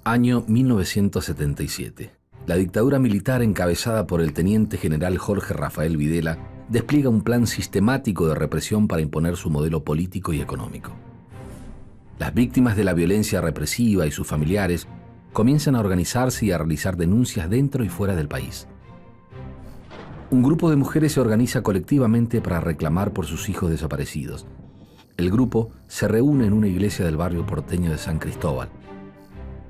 Año 1977. La dictadura militar encabezada por el teniente general Jorge Rafael Videla despliega un plan sistemático de represión para imponer su modelo político y económico. Las víctimas de la violencia represiva y sus familiares comienzan a organizarse y a realizar denuncias dentro y fuera del país. Un grupo de mujeres se organiza colectivamente para reclamar por sus hijos desaparecidos. El grupo se reúne en una iglesia del barrio porteño de San Cristóbal.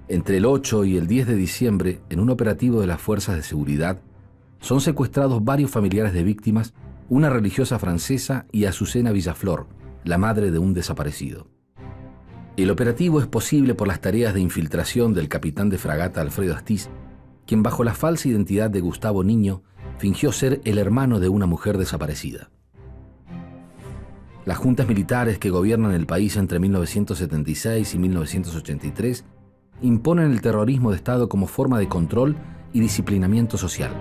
Entre el 8 y el 10 de diciembre, en un operativo de las fuerzas de seguridad, son secuestrados varios familiares de víctimas, una religiosa francesa y Azucena Villaflor, la madre de un desaparecido. El operativo es posible por las tareas de infiltración del capitán de fragata Alfredo Astiz, quien bajo la falsa identidad de Gustavo Niño fingió ser el hermano de una mujer desaparecida. Las juntas militares que gobiernan el país entre 1976 y 1983 imponen el terrorismo de Estado como forma de control y disciplinamiento social.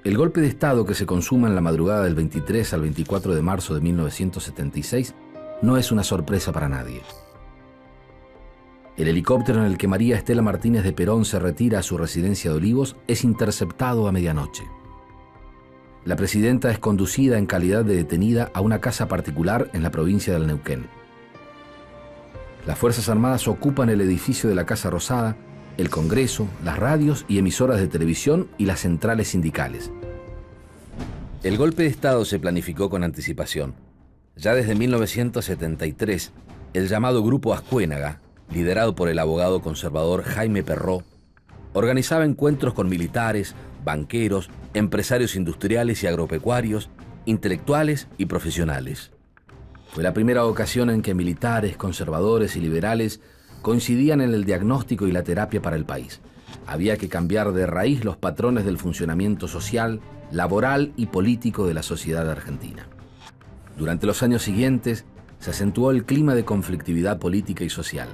El golpe de Estado que se consuma en la madrugada del 23 al 24 de marzo de 1976 no es una sorpresa para nadie. El helicóptero en el que María Estela Martínez de Perón se retira a su residencia de Olivos es interceptado a medianoche. La presidenta es conducida en calidad de detenida a una casa particular en la provincia del Neuquén. Las Fuerzas Armadas ocupan el edificio de la Casa Rosada, el Congreso, las radios y emisoras de televisión y las centrales sindicales. El golpe de Estado se planificó con anticipación. Ya desde 1973, el llamado Grupo Ascuénaga, liderado por el abogado conservador Jaime Perró, organizaba encuentros con militares, banqueros, empresarios industriales y agropecuarios, intelectuales y profesionales. Fue la primera ocasión en que militares, conservadores y liberales coincidían en el diagnóstico y la terapia para el país. Había que cambiar de raíz los patrones del funcionamiento social, laboral y político de la sociedad argentina. Durante los años siguientes, se acentuó el clima de conflictividad política y social,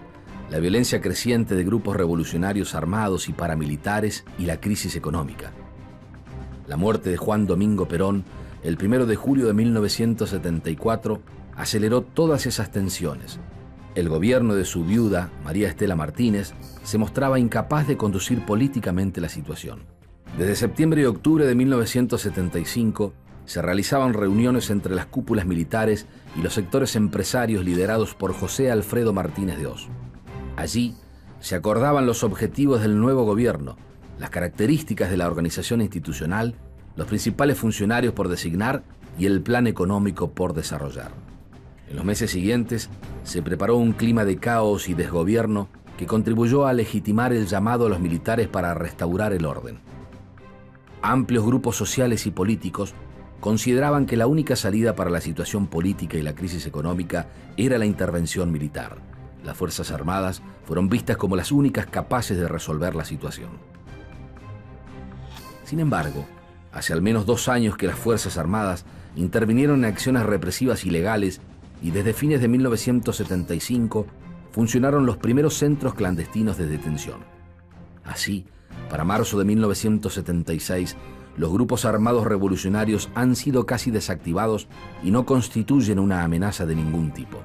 la violencia creciente de grupos revolucionarios armados y paramilitares y la crisis económica. La muerte de Juan Domingo Perón, el 1 de julio de 1974, aceleró todas esas tensiones. El gobierno de su viuda, María Estela Martínez, se mostraba incapaz de conducir políticamente la situación. Desde septiembre y octubre de 1975 se realizaban reuniones entre las cúpulas militares y los sectores empresarios liderados por José Alfredo Martínez de Oz. Allí se acordaban los objetivos del nuevo gobierno, las características de la organización institucional, los principales funcionarios por designar y el plan económico por desarrollar. En los meses siguientes se preparó un clima de caos y desgobierno que contribuyó a legitimar el llamado a los militares para restaurar el orden. Amplios grupos sociales y políticos consideraban que la única salida para la situación política y la crisis económica era la intervención militar. Las Fuerzas Armadas fueron vistas como las únicas capaces de resolver la situación. Sin embargo, hace al menos 2 años que las Fuerzas Armadas intervinieron en acciones represivas ilegales y desde fines de 1975 funcionaron los primeros centros clandestinos de detención. Así, para marzo de 1976, los grupos armados revolucionarios han sido casi desactivados y no constituyen una amenaza de ningún tipo.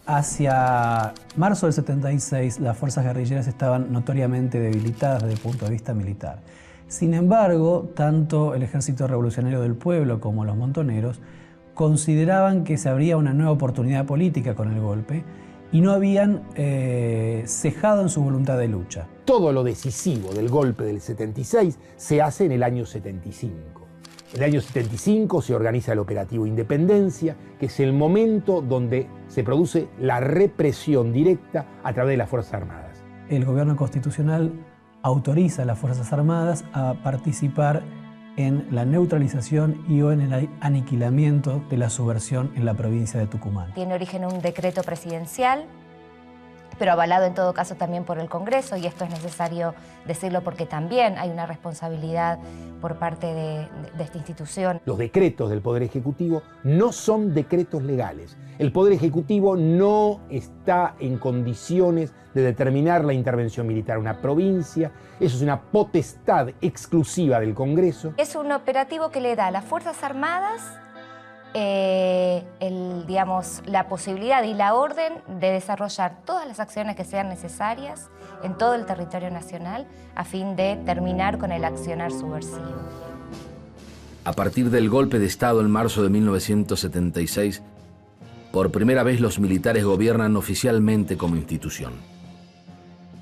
Hacia marzo del 76, las fuerzas guerrilleras estaban notoriamente debilitadas desde el punto de vista militar. Sin embargo, tanto el Ejército Revolucionario del Pueblo como los montoneros consideraban que se abría una nueva oportunidad política con el golpe y no habían cejado en su voluntad de lucha. Todo lo decisivo del golpe del 76 se hace en el año 75. En el año 75 se organiza el operativo Independencia, que es el momento donde se produce la represión directa a través de las Fuerzas Armadas. El gobierno constitucional autoriza a las Fuerzas Armadas a participar en la neutralización y o en el aniquilamiento de la subversión en la provincia de Tucumán. Tiene origen en un decreto presidencial, pero avalado en todo caso también por el Congreso, y esto es necesario decirlo porque también hay una responsabilidad por parte de esta institución. Los decretos del Poder Ejecutivo no son decretos legales. El Poder Ejecutivo no está en condiciones de determinar la intervención militar en una provincia. Eso es una potestad exclusiva del Congreso. Es un operativo que le da a las Fuerzas Armadas la posibilidad y la orden de desarrollar todas las acciones que sean necesarias en todo el territorio nacional a fin de terminar con el accionar subversivo. A partir del golpe de Estado en marzo de 1976, por primera vez los militares gobiernan oficialmente como institución.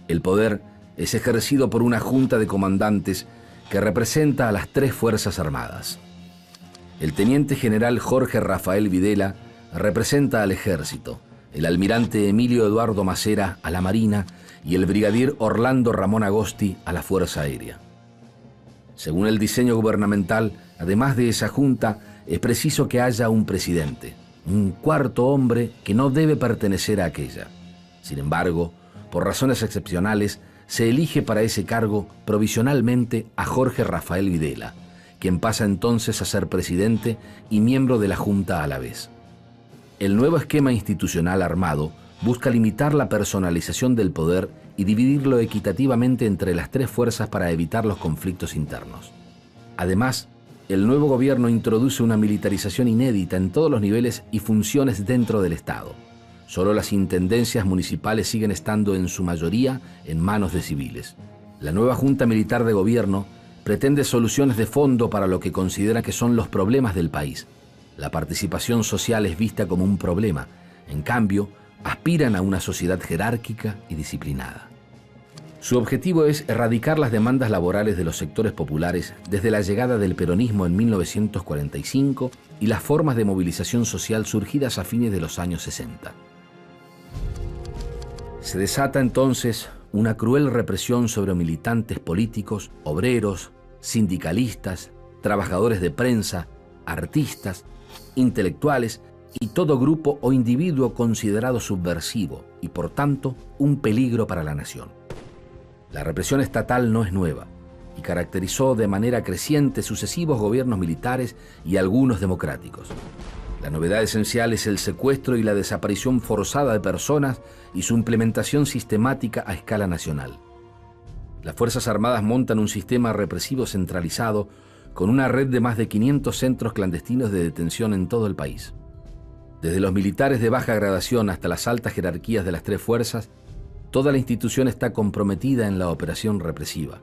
El poder es ejercido por una junta de comandantes que representa a las tres Fuerzas Armadas. El teniente general Jorge Rafael Videla representa al Ejército, el almirante Emilio Eduardo Macera a la Marina y el brigadier Orlando Ramón Agosti a la Fuerza Aérea. Según el diseño gubernamental, además de esa junta, es preciso que haya un presidente, un cuarto hombre que no debe pertenecer a aquella. Sin embargo, por razones excepcionales, se elige para ese cargo provisionalmente a Jorge Rafael Videla, quien pasa entonces a ser presidente y miembro de la Junta a la vez. El nuevo esquema institucional armado busca limitar la personalización del poder y dividirlo equitativamente entre las tres fuerzas para evitar los conflictos internos. Además, el nuevo gobierno introduce una militarización inédita en todos los niveles y funciones dentro del Estado. Solo las intendencias municipales siguen estando en su mayoría en manos de civiles. La nueva Junta Militar de Gobierno pretende soluciones de fondo para lo que considera que son los problemas del país. La participación social es vista como un problema. En cambio, aspiran a una sociedad jerárquica y disciplinada. Su objetivo es erradicar las demandas laborales de los sectores populares desde la llegada del peronismo en 1945 y las formas de movilización social surgidas a fines de los años 60. Se desata entonces una cruel represión sobre militantes políticos, obreros, sindicalistas, trabajadores de prensa, artistas, intelectuales y todo grupo o individuo considerado subversivo y, por tanto, un peligro para la nación. La represión estatal no es nueva y caracterizó de manera creciente sucesivos gobiernos militares y algunos democráticos. La novedad esencial es el secuestro y la desaparición forzada de personas y su implementación sistemática a escala nacional. Las Fuerzas Armadas montan un sistema represivo centralizado con una red de más de 500 centros clandestinos de detención en todo el país. Desde los militares de baja gradación hasta las altas jerarquías de las tres fuerzas, toda la institución está comprometida en la operación represiva.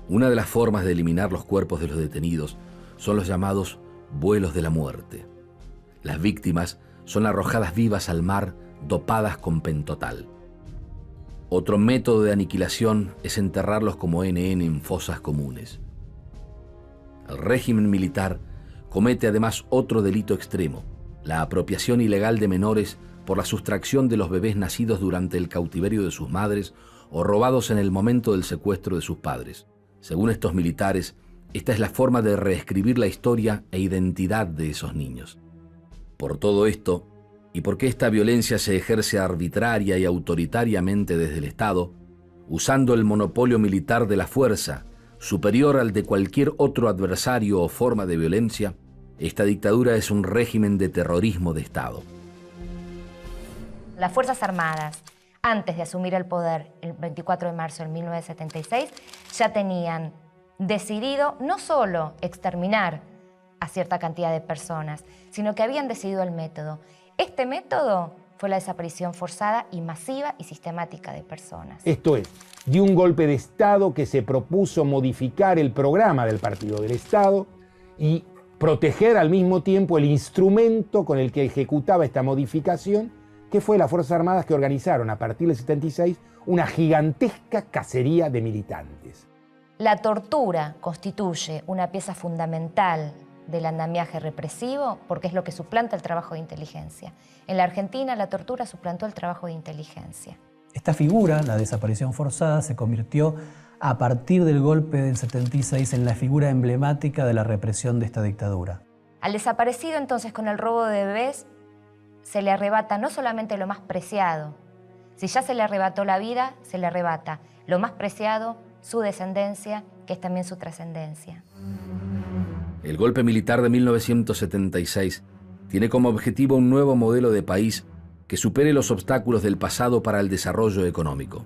Una de las formas de eliminar los cuerpos de los detenidos son los llamados vuelos de la muerte. Las víctimas son arrojadas vivas al mar, dopadas con pentotal. Otro método de aniquilación es enterrarlos como NN en fosas comunes. El régimen militar comete además otro delito extremo, la apropiación ilegal de menores por la sustracción de los bebés nacidos durante el cautiverio de sus madres o robados en el momento del secuestro de sus padres. Según estos militares, esta es la forma de reescribir la historia e identidad de esos niños. Por todo esto, y porque esta violencia se ejerce arbitraria y autoritariamente desde el Estado, usando el monopolio militar de la fuerza, superior al de cualquier otro adversario o forma de violencia, esta dictadura es un régimen de terrorismo de Estado. Las Fuerzas Armadas, antes de asumir el poder el 24 de marzo de 1976, ya tenían decidido no solo exterminar a cierta cantidad de personas, sino que habían decidido el método. Este método fue la desaparición forzada y masiva y sistemática de personas. Esto es, de un golpe de Estado que se propuso modificar el programa del Partido del Estado y proteger al mismo tiempo el instrumento con el que ejecutaba esta modificación, que fue las Fuerzas Armadas, que organizaron a partir del 76 una gigantesca cacería de militantes. La tortura constituye una pieza fundamental del andamiaje represivo porque es lo que suplanta el trabajo de inteligencia. En la Argentina la tortura suplantó el trabajo de inteligencia. Esta figura, la desaparición forzada, se convirtió a partir del golpe del 76 en la figura emblemática de la represión de esta dictadura. Al desaparecido entonces con el robo de bebés se le arrebata no solamente lo más preciado, si ya se le arrebató la vida, se le arrebata lo más preciado, su descendencia, que es también su trascendencia. El golpe militar de 1976 tiene como objetivo un nuevo modelo de país que supere los obstáculos del pasado para el desarrollo económico.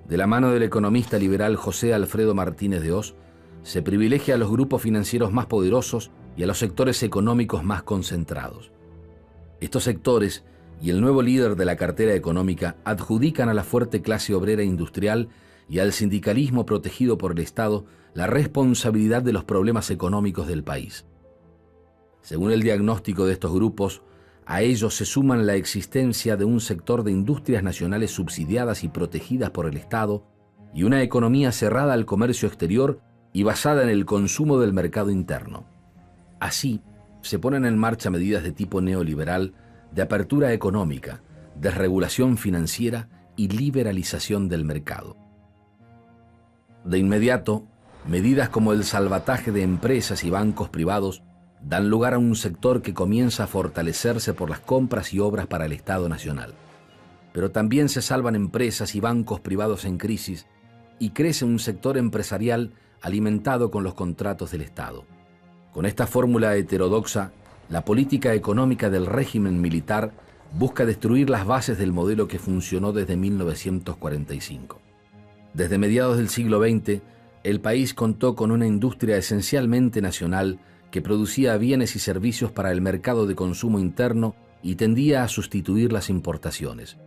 De la mano del economista liberal José Alfredo Martínez de Hoz, se privilegia a los grupos financieros más poderosos y a los sectores económicos más concentrados. Estos sectores y el nuevo líder de la cartera económica adjudican a la fuerte clase obrera industrial y al sindicalismo protegido por el Estado la responsabilidad de los problemas económicos del país. Según el diagnóstico de estos grupos, a ellos se suman la existencia de un sector de industrias nacionales subsidiadas y protegidas por el Estado y una economía cerrada al comercio exterior y basada en el consumo del mercado interno. Así, se ponen en marcha medidas de tipo neoliberal de apertura económica, desregulación financiera y liberalización del mercado. De inmediato, medidas como el salvataje de empresas y bancos privados dan lugar a un sector que comienza a fortalecerse por las compras y obras para el Estado Nacional. Pero también se salvan empresas y bancos privados en crisis y crece un sector empresarial alimentado con los contratos del Estado. Con esta fórmula heterodoxa, la política económica del régimen militar busca destruir las bases del modelo que funcionó desde 1945. Desde mediados del siglo XX, el país contó con una industria esencialmente nacional que producía bienes y servicios para el mercado de consumo interno y tendía a sustituir las importaciones.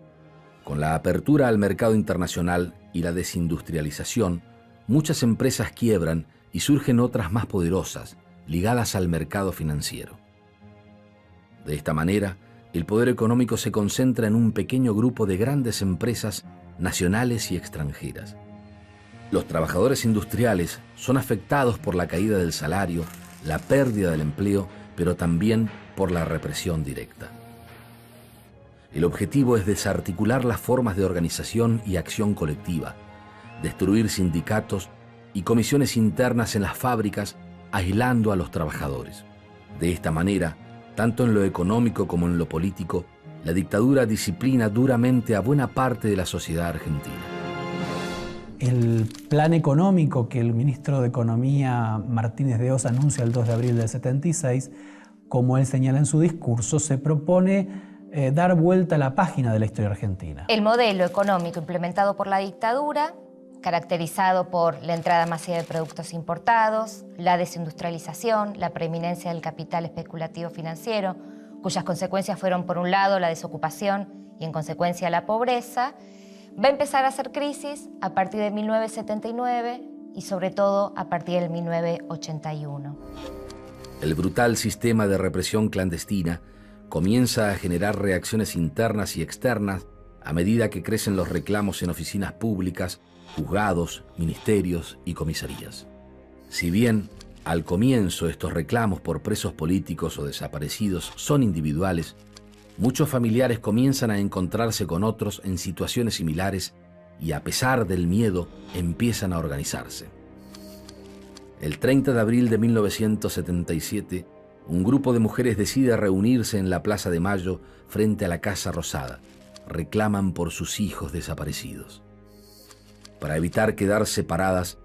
Con la apertura al mercado internacional y la desindustrialización, muchas empresas quiebran y surgen otras más poderosas, ligadas al mercado financiero. De esta manera, el poder económico se concentra en un pequeño grupo de grandes empresas nacionales y extranjeras. Los trabajadores industriales son afectados por la caída del salario, la pérdida del empleo, pero también por la represión directa. El objetivo es desarticular las formas de organización y acción colectiva, destruir sindicatos y comisiones internas en las fábricas, aislando a los trabajadores. De esta manera, tanto en lo económico como en lo político, la dictadura disciplina duramente a buena parte de la sociedad argentina. El plan económico que el ministro de Economía Martínez de Hoz anuncia el 2 de abril del 76, como él señala en su discurso, se propone dar vuelta a la página de la historia argentina. El modelo económico implementado por la dictadura, caracterizado por la entrada masiva de productos importados, la desindustrialización, la preeminencia del capital especulativo financiero, cuyas consecuencias fueron, por un lado, la desocupación y, en consecuencia, la pobreza, va a empezar a hacer crisis a partir de 1979 y, sobre todo, a partir del 1981. El brutal sistema de represión clandestina comienza a generar reacciones internas y externas a medida que crecen los reclamos en oficinas públicas, juzgados, ministerios y comisarías. Si bien, al comienzo, estos reclamos por presos políticos o desaparecidos son individuales, muchos familiares comienzan a encontrarse con otros en situaciones similares y, a pesar del miedo, empiezan a organizarse. El 30 de abril de 1977, un grupo de mujeres decide reunirse en la Plaza de Mayo frente a la Casa Rosada. Reclaman por sus hijos desaparecidos. Para evitar quedar separadas,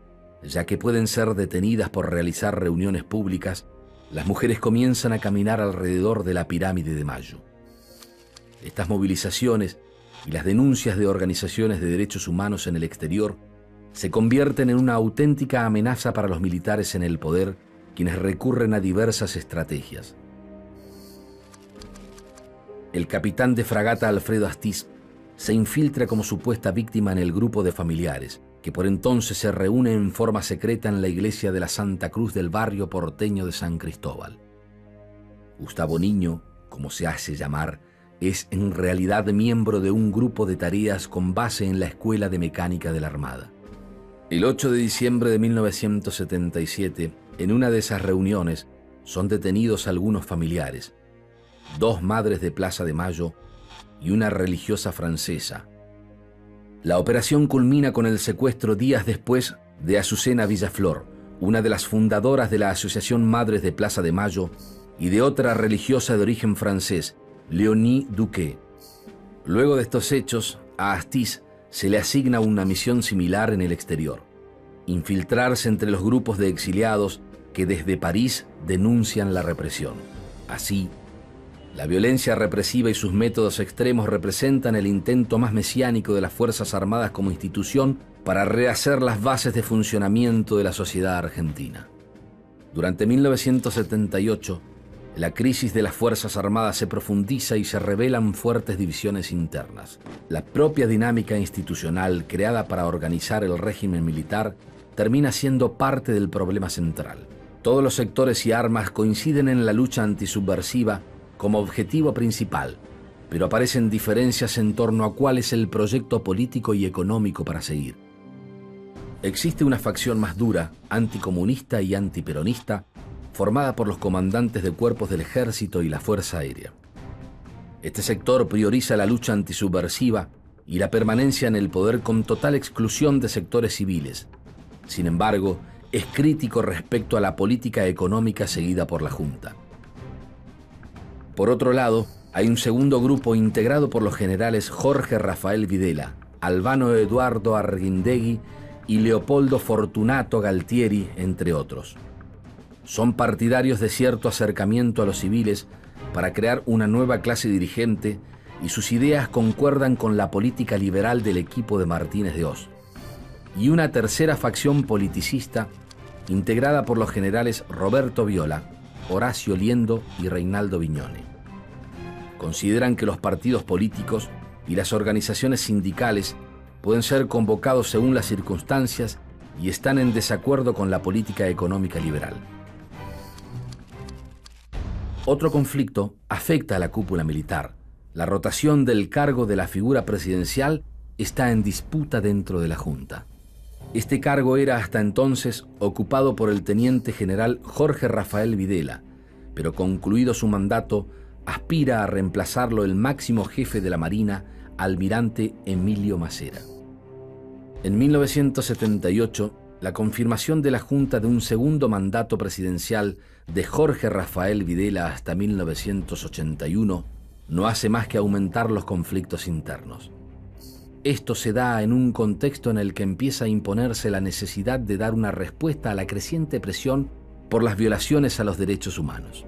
ya que pueden ser detenidas por realizar reuniones públicas, las mujeres comienzan a caminar alrededor de la Pirámide de Mayo. Estas movilizaciones y las denuncias de organizaciones de derechos humanos en el exterior se convierten en una auténtica amenaza para los militares en el poder, quienes recurren a diversas estrategias. El capitán de fragata Alfredo Astiz se infiltra como supuesta víctima en el grupo de familiares, que por entonces se reúne en forma secreta en la iglesia de la Santa Cruz del barrio porteño de San Cristóbal. Gustavo Niño, como se hace llamar, es en realidad miembro de un grupo de tareas con base en la Escuela de Mecánica de la Armada. El 8 de diciembre de 1977, en una de esas reuniones, son detenidos algunos familiares, 2 madres de Plaza de Mayo y una religiosa francesa. La operación culmina con el secuestro días después de Azucena Villaflor, una de las fundadoras de la Asociación Madres de Plaza de Mayo, y de otra religiosa de origen francés, Léonie Duquet. Luego de estos hechos, a Astiz se le asigna una misión similar en el exterior: infiltrarse entre los grupos de exiliados que desde París denuncian la represión. Así, la violencia represiva y sus métodos extremos representan el intento más mesiánico de las Fuerzas Armadas como institución para rehacer las bases de funcionamiento de la sociedad argentina. Durante 1978, la crisis de las Fuerzas Armadas se profundiza y se revelan fuertes divisiones internas. La propia dinámica institucional creada para organizar el régimen militar termina siendo parte del problema central. Todos los sectores y armas coinciden en la lucha antisubversiva como objetivo principal, pero aparecen diferencias en torno a cuál es el proyecto político y económico para seguir. Existe una facción más dura, anticomunista y antiperonista, formada por los comandantes de cuerpos del Ejército y la Fuerza Aérea. Este sector prioriza la lucha antisubversiva y la permanencia en el poder con total exclusión de sectores civiles. Sin embargo, es crítico respecto a la política económica seguida por la Junta. Por otro lado, hay un segundo grupo integrado por los generales Jorge Rafael Videla, Albano Eduardo Arguindegui y Leopoldo Fortunato Galtieri, entre otros. Son partidarios de cierto acercamiento a los civiles para crear una nueva clase dirigente, y sus ideas concuerdan con la política liberal del equipo de Martínez de Oz. Y una tercera facción politicista integrada por los generales Roberto Viola, Horacio Liendo y Reinaldo Viñone. Consideran que los partidos políticos y las organizaciones sindicales pueden ser convocados según las circunstancias y están en desacuerdo con la política económica liberal. Otro conflicto afecta a la cúpula militar. La rotación del cargo de la figura presidencial está en disputa dentro de la Junta. Este cargo era hasta entonces ocupado por el teniente general Jorge Rafael Videla, pero concluido su mandato, aspira a reemplazarlo el máximo jefe de la Marina, almirante Emilio Macera. En 1978, la confirmación de la Junta de un segundo mandato presidencial de Jorge Rafael Videla hasta 1981 no hace más que aumentar los conflictos internos. Esto se da en un contexto en el que empieza a imponerse la necesidad de dar una respuesta a la creciente presión por las violaciones a los derechos humanos.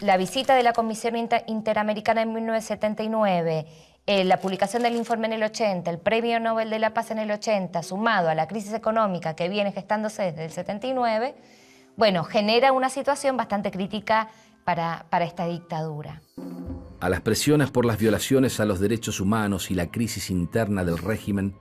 La visita de la Comisión Interamericana en 1979, la publicación del informe en el 80, el Premio Nobel de la Paz en el 80, sumado a la crisis económica que viene gestándose desde el 79, bueno, genera una situación bastante crítica para esta dictadura. A las presiones por las violaciones a los derechos humanos y la crisis interna del régimen,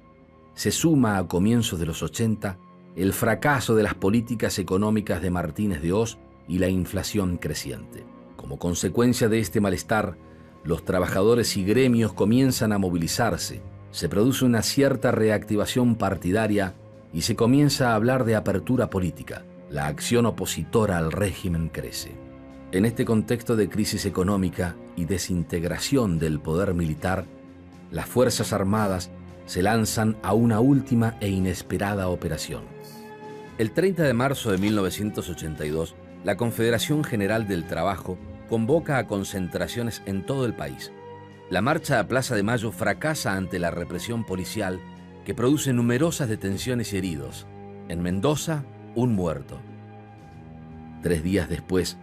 se suma a comienzos de los 80 el fracaso de las políticas económicas de Martínez de Oz y la inflación creciente. Como consecuencia de este malestar, los trabajadores y gremios comienzan a movilizarse, se produce una cierta reactivación partidaria y se comienza a hablar de apertura política. La acción opositora al régimen crece. En este contexto de crisis económica y desintegración del poder militar, las Fuerzas Armadas se lanzan a una última e inesperada operación. El 30 de marzo de 1982, la Confederación General del Trabajo convoca a concentraciones en todo el país. La marcha a Plaza de Mayo fracasa ante la represión policial que produce numerosas detenciones y heridos. En Mendoza, un muerto. 3 días después,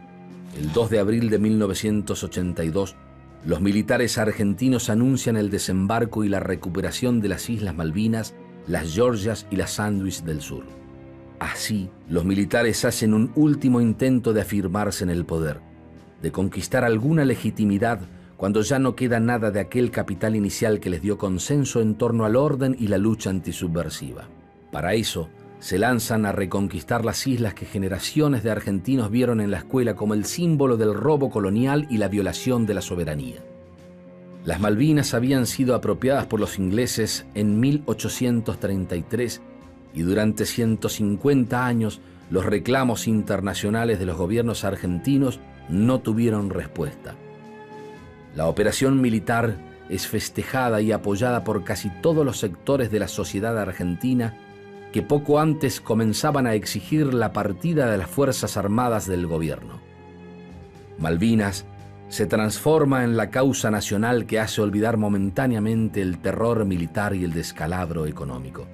el 2 de abril de 1982, los militares argentinos anuncian el desembarco y la recuperación de las Islas Malvinas, las Georgias y las Sandwich del Sur. Así, los militares hacen un último intento de afirmarse en el poder, de conquistar alguna legitimidad cuando ya no queda nada de aquel capital inicial que les dio consenso en torno al orden y la lucha antisubversiva. Para eso, se lanzan a reconquistar las islas que generaciones de argentinos vieron en la escuela como el símbolo del robo colonial y la violación de la soberanía. Las Malvinas habían sido apropiadas por los ingleses en 1833 y durante 150 años los reclamos internacionales de los gobiernos argentinos no tuvieron respuesta. La operación militar es festejada y apoyada por casi todos los sectores de la sociedad argentina que poco antes comenzaban a exigir la partida de las Fuerzas Armadas del gobierno. Malvinas se transforma en la causa nacional que hace olvidar momentáneamente el terror militar y el descalabro económico.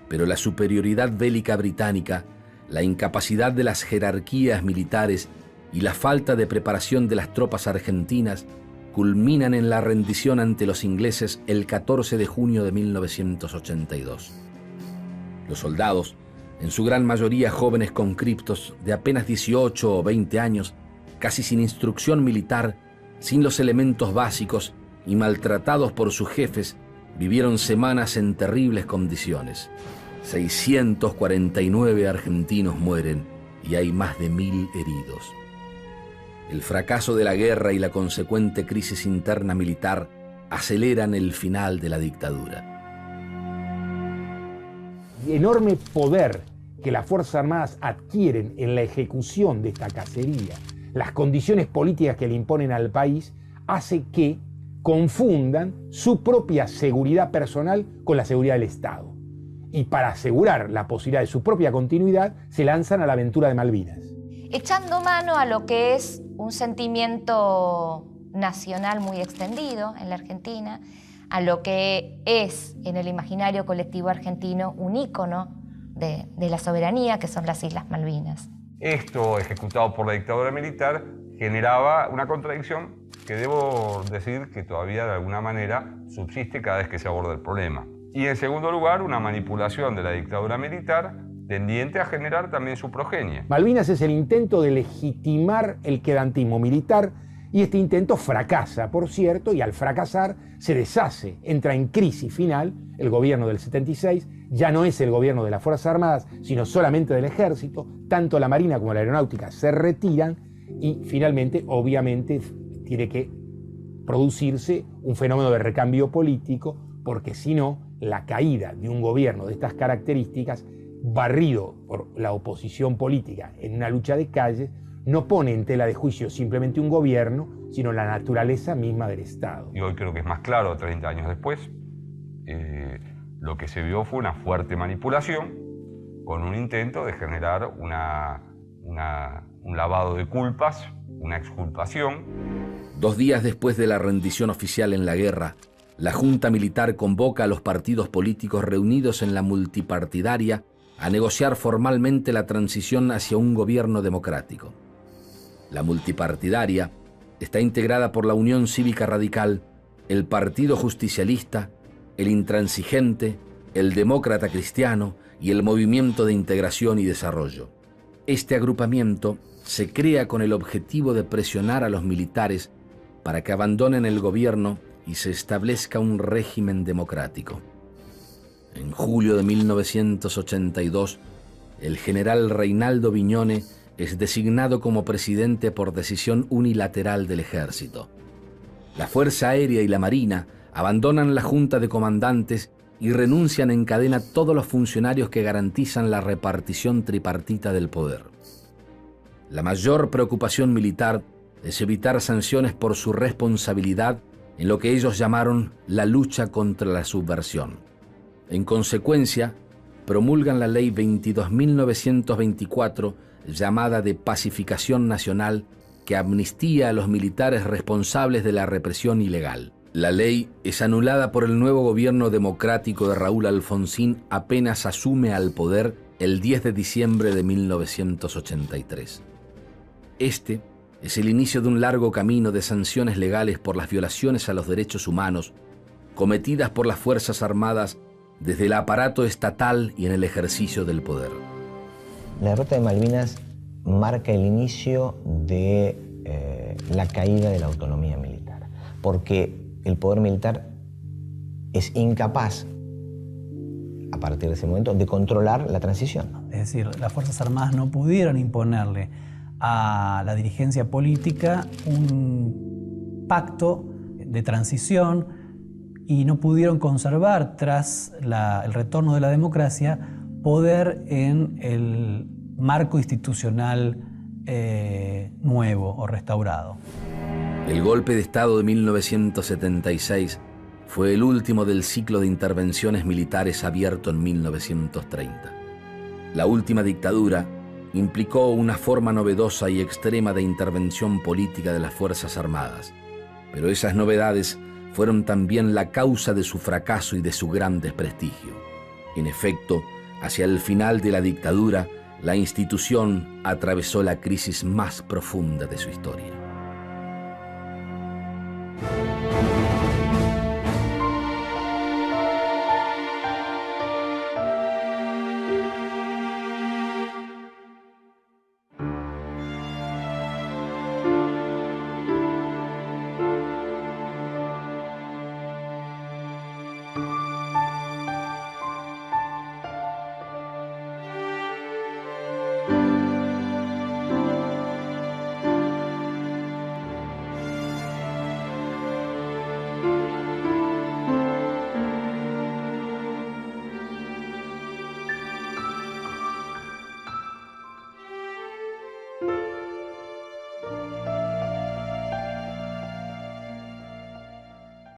Pero la superioridad bélica británica, la incapacidad de las jerarquías militares y la falta de preparación de las tropas argentinas culminan en la rendición ante los ingleses el 14 de junio de 1982. Los soldados, en su gran mayoría jóvenes conscriptos de apenas 18 o 20 años, casi sin instrucción militar, sin los elementos básicos y maltratados por sus jefes, vivieron semanas en terribles condiciones. 649 argentinos mueren y hay más de 1000 heridos. El fracaso de la guerra y la consecuente crisis interna militar aceleran el final de la dictadura. El enorme poder que las Fuerzas Armadas adquieren en la ejecución de esta cacería, las condiciones políticas que le imponen al país, hace que confundan su propia seguridad personal con la seguridad del Estado. Y para asegurar la posibilidad de su propia continuidad, se lanzan a la aventura de Malvinas. Echando mano a lo que es un sentimiento nacional muy extendido en la Argentina, a lo que es en el imaginario colectivo argentino un ícono de la soberanía, que son las Islas Malvinas. Esto, ejecutado por la dictadura militar, generaba una contradicción que debo decir que todavía de alguna manera subsiste cada vez que se aborda el problema. Y en segundo lugar, una manipulación de la dictadura militar tendiente a generar también su progenie. Malvinas es el intento de legitimar el quedantismo militar y este intento fracasa, por cierto, y al fracasar se deshace, entra en crisis final el gobierno del 76, ya no es el gobierno de las Fuerzas Armadas, sino solamente del Ejército, tanto la Marina como la Aeronáutica se retiran y finalmente, obviamente, tiene que producirse un fenómeno de recambio político, porque si no, la caída de un gobierno de estas características, barrido por la oposición política en una lucha de calles, no pone en tela de juicio simplemente un gobierno, sino la naturaleza misma del Estado. Y hoy creo que es más claro, 30 años después, lo que se vio fue una fuerte manipulación con un intento de generar un lavado de culpas, una exculpación. 2 días después de la rendición oficial en la guerra, la Junta Militar convoca a los partidos políticos reunidos en la multipartidaria a negociar formalmente la transición hacia un gobierno democrático. La multipartidaria está integrada por la Unión Cívica Radical, el Partido Justicialista, el Intransigente, el Demócrata Cristiano y el Movimiento de Integración y Desarrollo. Este agrupamiento se crea con el objetivo de presionar a los militares para que abandonen el gobierno y se establezca un régimen democrático. En julio de 1982, el general Reinaldo Viñone es designado como presidente por decisión unilateral del Ejército. La Fuerza Aérea y la Marina abandonan la Junta de Comandantes y renuncian en cadena todos los funcionarios que garantizan la repartición tripartita del poder. La mayor preocupación militar es evitar sanciones por su responsabilidad en lo que ellos llamaron la lucha contra la subversión. En consecuencia, promulgan la Ley 22.924, llamada de Pacificación Nacional, que amnistía a los militares responsables de la represión ilegal. La ley es anulada por el nuevo gobierno democrático de Raúl Alfonsín apenas asume al poder el 10 de diciembre de 1983. Este es el inicio de un largo camino de sanciones legales por las violaciones a los derechos humanos cometidas por las Fuerzas Armadas desde el aparato estatal y en el ejercicio del poder. La derrota de Malvinas marca el inicio de la caída de la autonomía militar. porque el poder militar es incapaz, a partir de ese momento, de controlar la transición. Es decir, las Fuerzas Armadas no pudieron imponerle a la dirigencia política un pacto de transición y no pudieron conservar, tras el retorno de la democracia, poder en el marco institucional nuevo o restaurado. El golpe de Estado de 1976 fue el último del ciclo de intervenciones militares abierto en 1930. La última dictadura implicó una forma novedosa y extrema de intervención política de las Fuerzas Armadas, pero esas novedades fueron también la causa de su fracaso y de su gran desprestigio. En efecto, hacia el final de la dictadura, la institución atravesó la crisis más profunda de su historia.